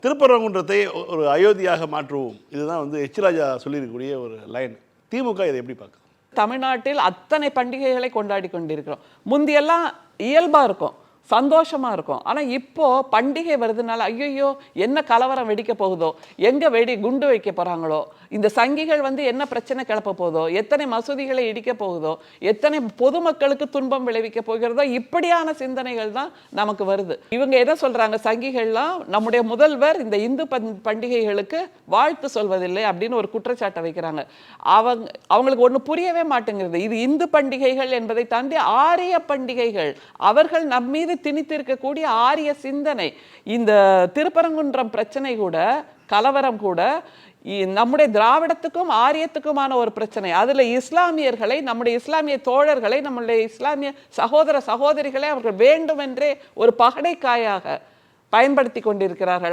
திருப்பரங்குன்றத்தை ஒரு அயோத்தியாக மாற்றுவோம், இதுதான் வந்து எச் ராஜா சொல்லியிருக்கக்கூடிய ஒரு லைன். திமுக இதை எப்படி பார்க்குது? தமிழ்நாட்டில் அத்தனை பண்டிகைகளை கொண்டாடி கொண்டிருக்கிறோம். முந்தியெல்லாம் இயல்பா இருக்கும், சந்தோஷமா இருக்கும். ஆனா இப்போ பண்டிகை வருதுனால ஐயோ என்ன கலவரம் வெடிக்க போகுதோ, எங்க குண்டு வைக்க போறாங்களோ, இந்த சங்கிகள் வந்து என்ன பிரச்சனை கிளப்ப போகுதோ, எத்தனை மசூதிகளை இடிக்க போகுதோ, எத்தனை பொதுமக்களுக்கு துன்பம் விளைவிக்க போகிறதோ, இப்படியான சிந்தனைகள் தான் நமக்கு வருது. இவங்க என்ன சொல்றாங்க, சங்கிகள்லாம் நம்முடைய முதல்வர் இந்த இந்து பண்டிகைகளுக்கு வாழ்த்து சொல்வதில்லை அப்படின்னு ஒரு குற்றச்சாட்டை வைக்கிறாங்க. அவங்களுக்கு ஒண்ணு புரியவே மாட்டேங்கிறது. இது இந்து பண்டிகைகள் என்பதை தாண்டி ஆரிய பண்டிகைகள். அவர்கள் நம்மீது திணித்திருக்கக்கூடிய ஆரிய சிந்தனை. இந்த திருப்பரங்குன்றம் பிரச்சனை கூட, கலவரம் கூட நம்முடைய திராவிடத்துக்கும் ஆரியத்துக்குமான ஒரு பிரச்சனை. அதுல இஸ்லாமியர்களை, நம்முடைய இஸ்லாமிய தோழர்களை, நம்முடைய இஸ்லாமிய சகோதர சகோதரிகளை அவர்கள் வேண்டுமென்றே ஒரு பகடைக்காயாக பயன்படுத்தி கொண்டிருக்கிறார்கள்.